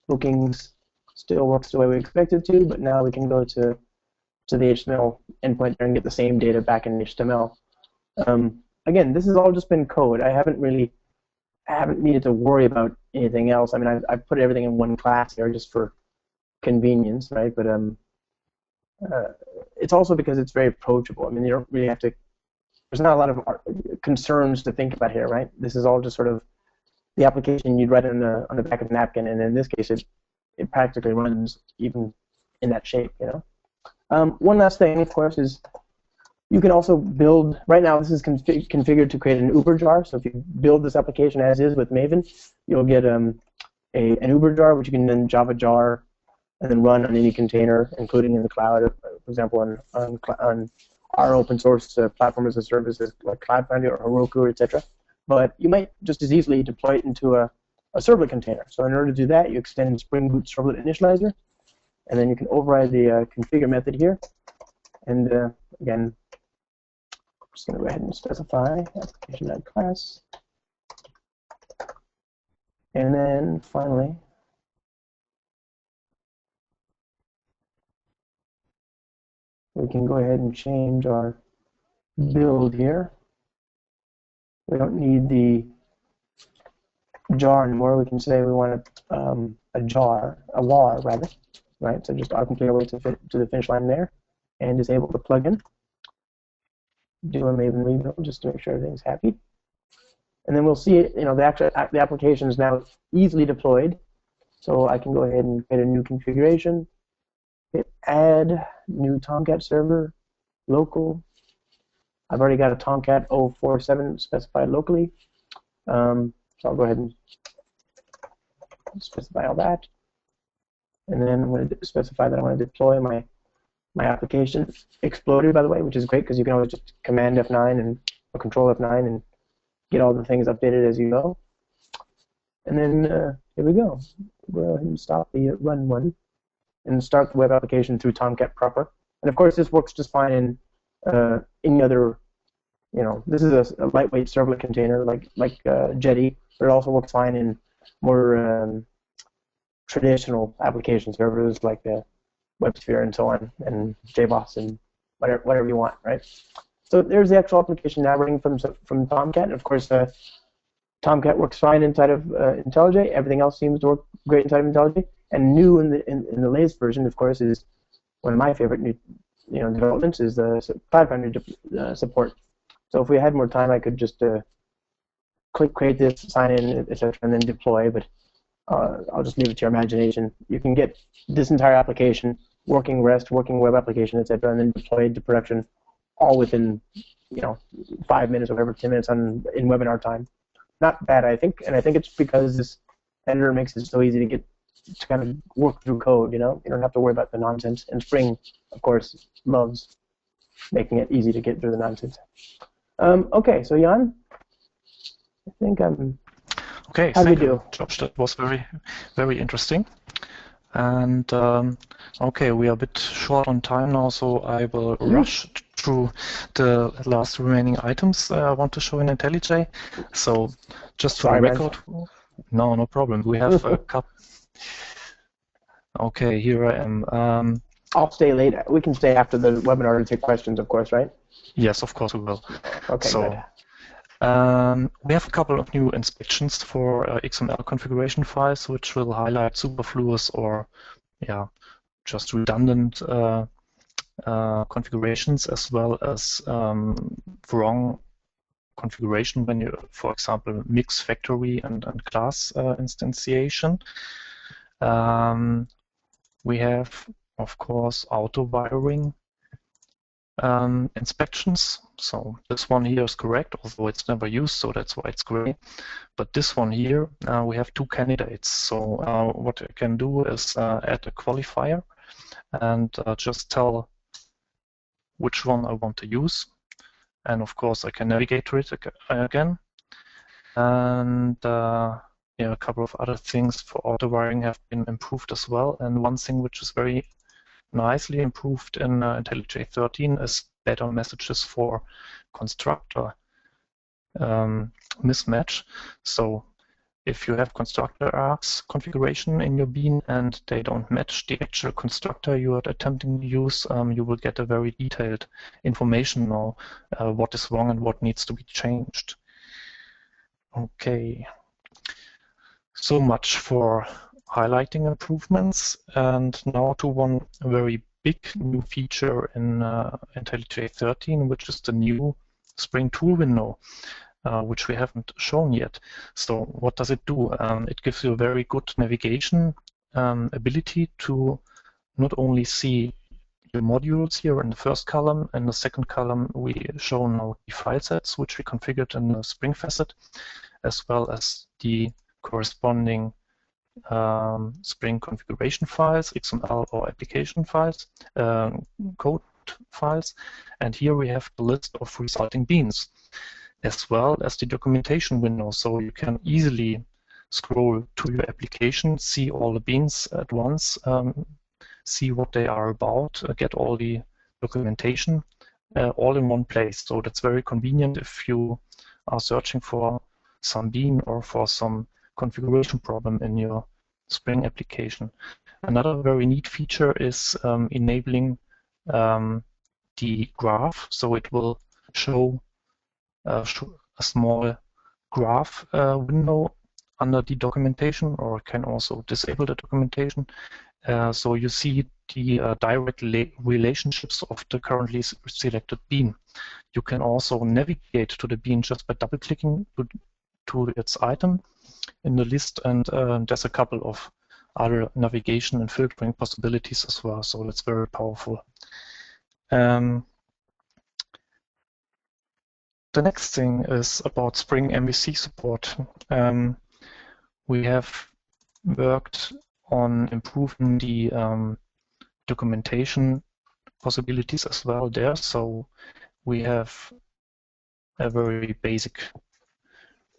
Bookings still works the way we expected to, but now we can go to the HTML endpoint there and get the same data back in HTML. Again, this has all just been code. I haven't needed to worry about anything else. I mean, I've put everything in one class here just for convenience, right? But it's also because it's very approachable. I mean, you don't really have to. There's not a lot of concerns to think about here, right? This is all just sort of the application you'd write on the back of a napkin, and in this case, it practically runs even in that shape, One last thing, of course, is you can also build. Right now, this is configured to create an Uber jar. So if you build this application as is with Maven, you'll get an Uber jar, which you can then Java jar and then run on any container, including in the cloud. For example, on our open source platform as a service like Cloud Foundry or Heroku, etc. But you might just as easily deploy it into a servlet container. So in order to do that, you extend Spring Boot Servlet Initializer, and then you can override the configure method here. And again, I'm just going to go ahead and specify application.class. And then finally, we can go ahead and change our build here. We don't need the jar anymore. We can say we want a var rather, right? So just autocomplete our way to the finish line there, and disable the plugin. Do a Maven rebuild just to make sure everything's happy, and then we'll see the application is now easily deployed. So I can go ahead and create a new configuration. Hit add new Tomcat server, local. I've already got a Tomcat 047 specified locally. So I'll go ahead and specify all that. And then I'm going to specify that I want to deploy my application. Exploded, by the way, which is great because you can always just Command F9 and or Control F9 and get all the things updated as you go. And then here we go. Go ahead and stop the run one and start the web application through Tomcat proper. And of course, this works just fine in any other, this is a lightweight servlet container like Jetty, but it also works fine in more traditional application servers like WebSphere and so on, and JBoss and whatever you want, right? So there's the actual application now running from Tomcat. And of course, Tomcat works fine inside of IntelliJ. Everything else seems to work great inside of IntelliJ. And new in the latest version, of course, is one of my favorite new developments is the Cloud Foundry support. So if we had more time, I could just click create this, sign in, etc., and then deploy. But I'll just leave it to your imagination. You can get this entire application working REST, working web application, etc., and then deployed to production, all within 5 minutes or whatever, 10 minutes in webinar time. not bad, I think, and I think it's because this editor makes it so easy to kind of work through code. You don't have to worry about the nonsense. And Spring, of course, loves making it easy to get through the nonsense. Okay, so Yann, I think I'm. Okay, how do we thank you, do? Josh. That was very, very interesting. And okay, we are a bit short on time now, so I will rush through the last remaining items I want to show in IntelliJ. So just for the record, no problem. We have a couple. Okay, here I am. I'll stay late. We can stay after the webinar to take questions, of course, right? Yes, of course we will. Okay, so, good. We have a couple of new inspections for XML configuration files, which will highlight superfluous or, just redundant configurations, as well as wrong configuration when you, for example, mix factory and class instantiation. We have, of course, auto-wiring inspections. So this one here is correct, although it's never used, so that's why it's gray. But this one here, we have two candidates. So what I can do is add a qualifier and just tell which one I want to use. And of course, I can navigate to it again. And a couple of other things for auto-wiring have been improved as well. And one thing which is very nicely improved in IntelliJ 13 is better messages for constructor mismatch. So if you have constructor args configuration in your bean and they don't match the actual constructor you are attempting to use, you will get a very detailed information now what is wrong and what needs to be changed. Okay, so much for highlighting improvements, and now to one very big new feature in IntelliJ 13, which is the new Spring tool window, which we haven't shown yet. So what does it do? It gives you a very good navigation ability to not only see your modules here in the first column. In the second column, we show now the file sets, which we configured in the Spring facet, as well as the corresponding Spring configuration files, XML or application files, code files. And here we have the list of resulting beans, as well as the documentation window. So you can easily scroll to your application, see all the beans at once, see what they are about, get all the documentation all in one place. So that's very convenient if you are searching for some bean or for some configuration problem in your Spring application. Another very neat feature is enabling the graph. So it will show a small graph window under the documentation, or can also disable the documentation. So you see the direct relationships of the currently selected bean. You can also navigate to the bean just by double-clicking to its item in the list, and there's a couple of other navigation and filtering possibilities as well. So that's very powerful. The next thing is about Spring MVC support. We have worked on improving the documentation possibilities as well there. So we have a very basic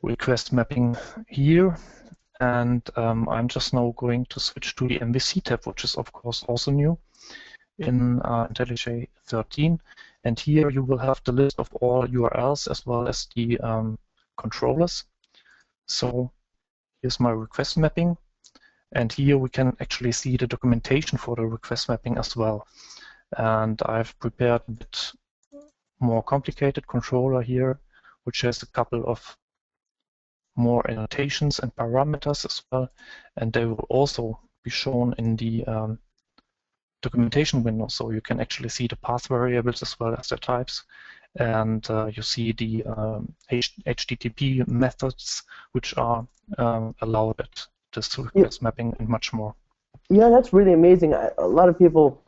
request mapping here. And I'm just now going to switch to the MVC tab, which is of course also new in IntelliJ 13. And here you will have the list of all URLs as well as the controllers. So here's my request mapping. And here we can actually see the documentation for the request mapping as well. And I've prepared a bit more complicated controller here, which has a couple of more annotations and parameters as well. And they will also be shown in the documentation window. So you can actually see the path variables as well as their types. And you see the HTTP methods, which are allowed at this request mapping and much more. Yeah, that's really amazing. A lot of people,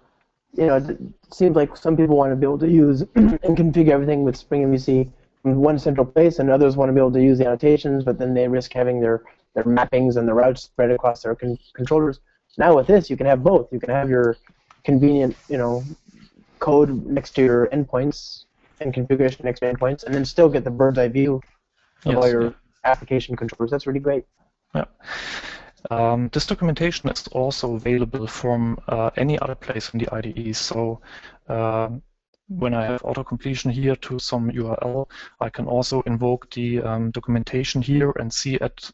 it seems like some people want to be able to use and configure everything with Spring MVC in one central place, and others want to be able to use the annotations, but then they risk having their mappings and the routes spread across their controllers. Now with this, you can have both. You can have your convenient, code next to your endpoints and configuration next to endpoints, and then still get the bird's eye view of all your application controllers. That's really great. Yeah. This documentation is also available from any other place in the IDE. So when I have autocompletion here to some URL, I can also invoke the documentation here and see at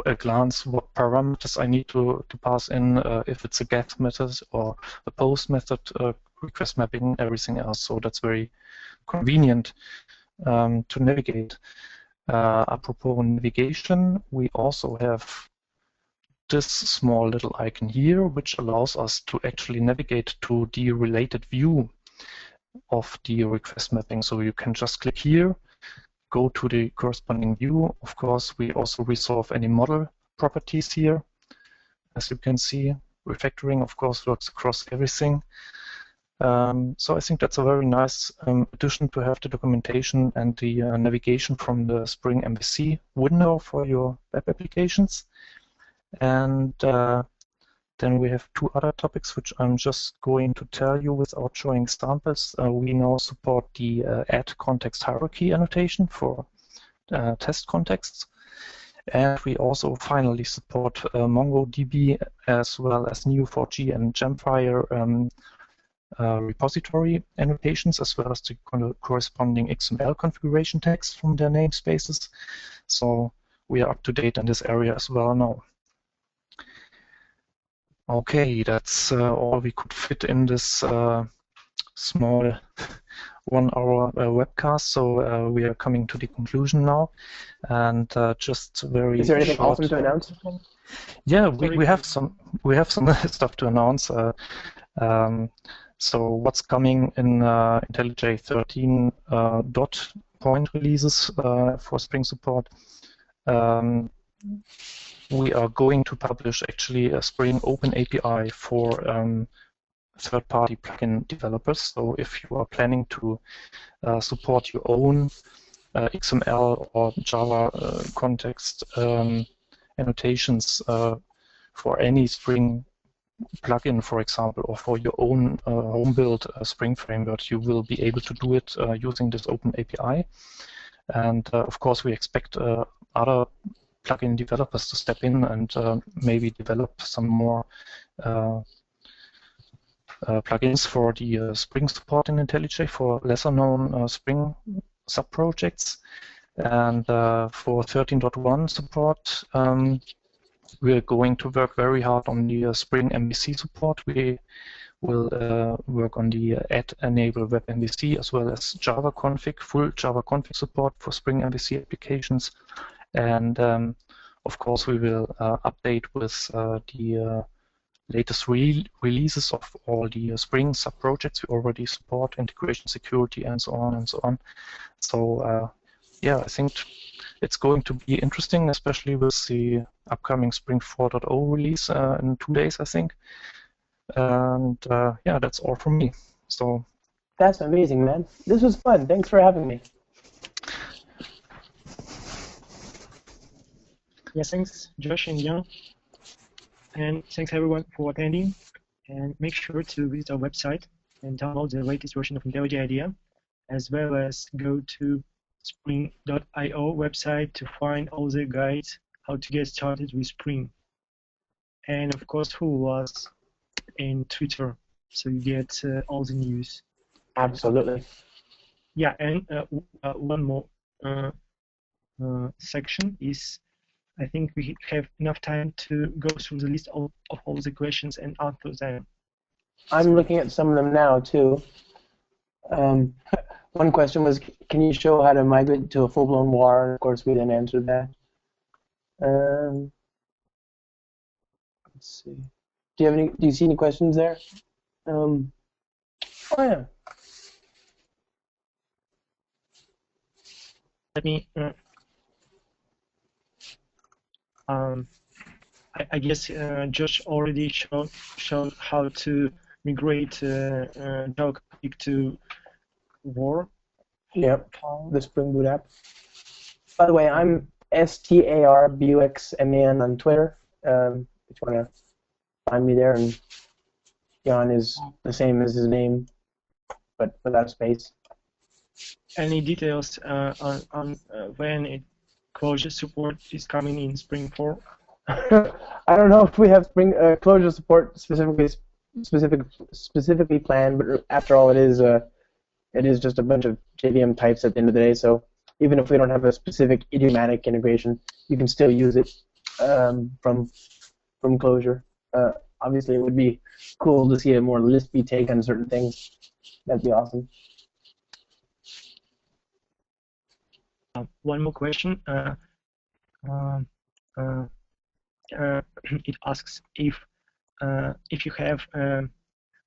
a glance what parameters I need to pass in, if it's a GET method or a POST method, request mapping, everything else. So that's very convenient to navigate. Apropos navigation, we also have this small little icon here, which allows us to actually navigate to the related view of the request mapping. So you can just click here, go to the corresponding view. Of course, we also resolve any model properties here. As you can see, refactoring, of course, works across everything. So I think that's a very nice addition to have the documentation and the navigation from the Spring MVC window for your web applications. And then we have two other topics which I'm just going to tell you without showing examples. We now support the add context hierarchy annotation for test contexts. And we also finally support MongoDB as well as Neo4j and Gemfire repository annotations, as well as the corresponding XML configuration text from their namespaces. So we are up to date in this area as well now. Okay, that's all we could fit in this small 1 hour webcast. So we are coming to the conclusion now, and just very. Is there anything short, awesome to announce? Yeah, we have some stuff to announce. So what's coming in IntelliJ 13 dot point releases for Spring support? We are going to publish actually a Spring Open API for third-party plugin developers. So if you are planning to support your own XML or Java context annotations for any Spring plugin, for example, or for your own home-built Spring framework, you will be able to do it using this Open API. And of course, we expect other plugin developers to step in and maybe develop some more plugins for the Spring support in IntelliJ for lesser-known Spring subprojects. And for 13.1 support, we are going to work very hard on the Spring MVC support. We will work on the add enable web MVC as well as Java config, full Java config support for Spring MVC applications. And of course, we will update with the latest releases of all the Spring subprojects we already support, integration security, and so on and so on. So yeah, I think it's going to be interesting, especially with the upcoming Spring 4.0 release in 2 days, I think. And yeah, that's all from me. So that's amazing, man. This was fun. Thanks for having me. Yeah, thanks, Josh and Yann. And thanks everyone for attending. And make sure to visit our website and download the latest version of IntelliJ IDEA, as well as go to spring.io website to find all the guides how to get started with Spring. And of course, follow us in Twitter so you get all the news. Absolutely. Yeah, and one more section is, I think we have enough time to go through the list of all the questions and answer them. I'm looking at some of them now, too. One question was, can you show how to migrate to a full-blown WAR? And of course, we then answered that. Let's see. Do you see any questions there? Oh yeah. Let me. I guess Josh already shown how to migrate Java config to WAR Yep, the Spring Boot app. By the way, I'm STARBUXMAN on Twitter. If you want to find me there, and Yann is the same as his name, but without a space. Any details on when closure support is coming in Spring 4? I don't know if we have Spring closure support specifically planned, but after all, it is just a bunch of JVM types at the end of the day. So even if we don't have a specific idiomatic integration, you can still use it from closure. Obviously, it would be cool to see a more Lispy take on certain things. That'd be awesome. One more question. It asks if you have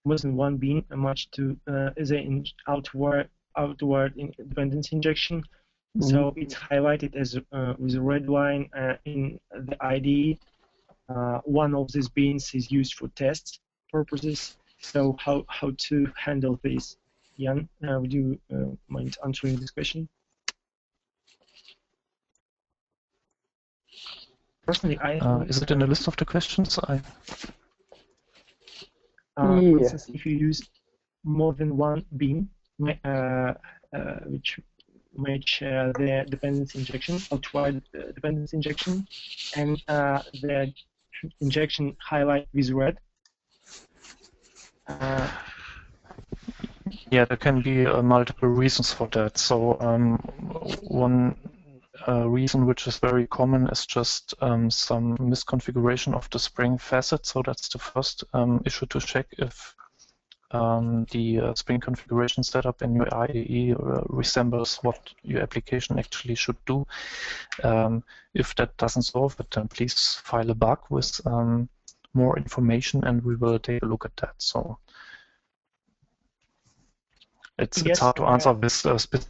more than one bean matched to the outward dependency injection. Mm-hmm. So it's highlighted as with a red line in the IDE. One of these beans is used for test purposes. So how to handle this? Yann, would you mind answering this question? Personally, is it in the list of the questions? For instance, if you use more than one bean, which match the dependency injection, outward dependency injection, and the injection highlight with red. Yeah, there can be multiple reasons for that. So one reason which is very common is just some misconfiguration of the Spring facet. So that's the first issue to check if the Spring configuration setup in your IDE resembles what your application actually should do. If that doesn't solve it, then please file a bug with more information, and we will take a look at that. So it's hard to answer this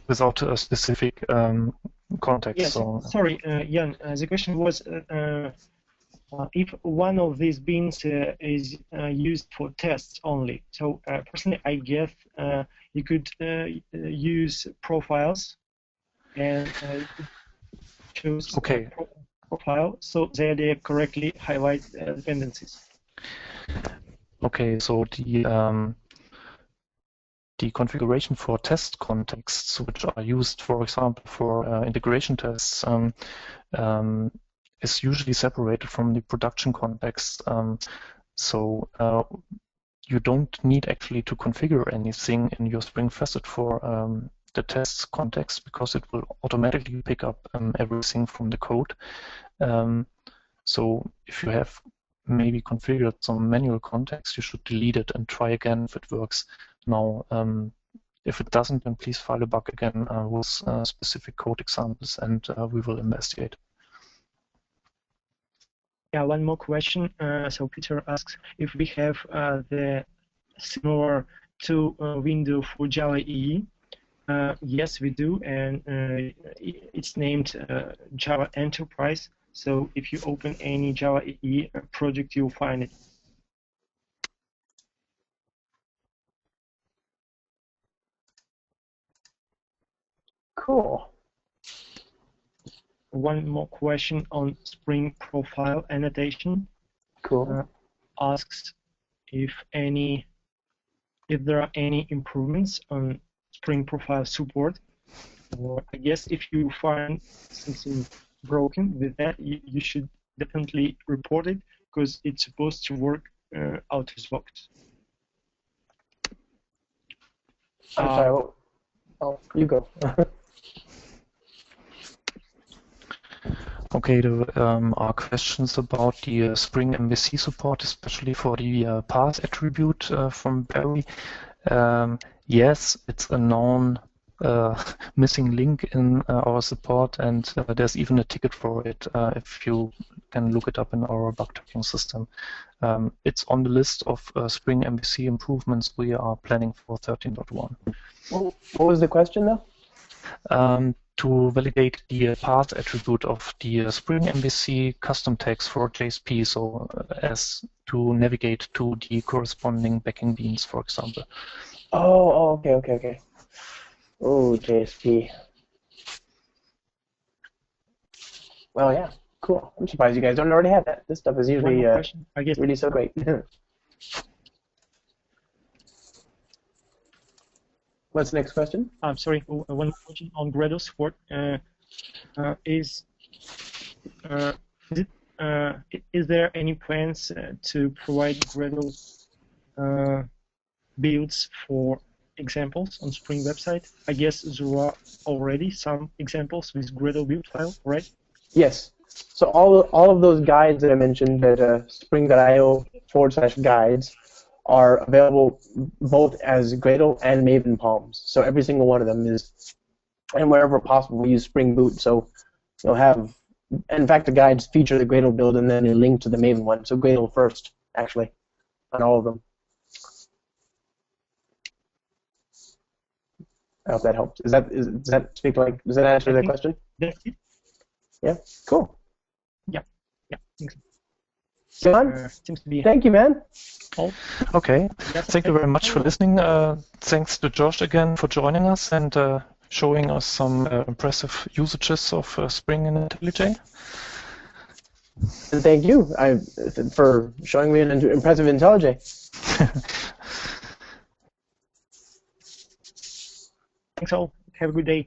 without a specific context. Yes, so. Sorry, Yann. The question was if one of these beans is used for tests only. So personally, I guess you could use profiles and choose profile so that they correctly highlight dependencies. Okay, so the configuration for test contexts, which are used, for example, for integration tests, is usually separated from the production context. So you don't need actually to configure anything in your Spring facet for the test context, because it will automatically pick up everything from the code. So if you have maybe configured some manual context, you should delete it and try again if it works. Now, if it doesn't, then please file a bug again with specific code examples, and we will investigate. Yeah, one more question. So Peter asks if we have the similar to window for Java EE. Yes, we do, and it's named Java Enterprise. So if you open any Java EE project, you'll find it. Cool. One more question on Spring profile annotation. Cool. Asks if there are any improvements on Spring profile support. Or I guess if you find something broken with that, you should definitely report it, because it's supposed to work out of the box. I'm sorry. Oh, you go. Okay, there are questions about the Spring MVC support, especially for the path attribute from Barry. Yes, it's a known missing link in our support, and there's even a ticket for it if you can look it up in our bug tracking system. It's on the list of Spring MVC improvements we are planning for 13.1. What was the question, though? To validate the path attribute of the Spring MVC custom tags for JSP, so as to navigate to the corresponding backing beans, for example. Oh, okay. Oh, JSP. Well, yeah, cool. I'm surprised you guys don't already have that. This stuff is One usually more question, I guess. really so great. What's the next question? I'm sorry, one more question on Gradle support. Is there any plans to provide Gradle builds for examples on Spring website? I guess there are already some examples with Gradle build file, right? Yes. So all of those guides that I mentioned at spring.io/guides are available both as Gradle and Maven palms. So every single one of them is, and wherever possible, we use Spring Boot. So you'll have, in fact, the guides feature the Gradle build and then a link to the Maven one. So Gradle first, actually, on all of them. I hope that helps. Does that answer that question? That's it. Yeah. Cool. Yeah. Thanks. John, seems to be. Thank you, man. Okay. Thank you very much for listening. Thanks to Josh again for joining us and showing us some impressive usages of Spring and IntelliJ. And thank you for showing me an impressive IntelliJ. Thanks all. Have a good day.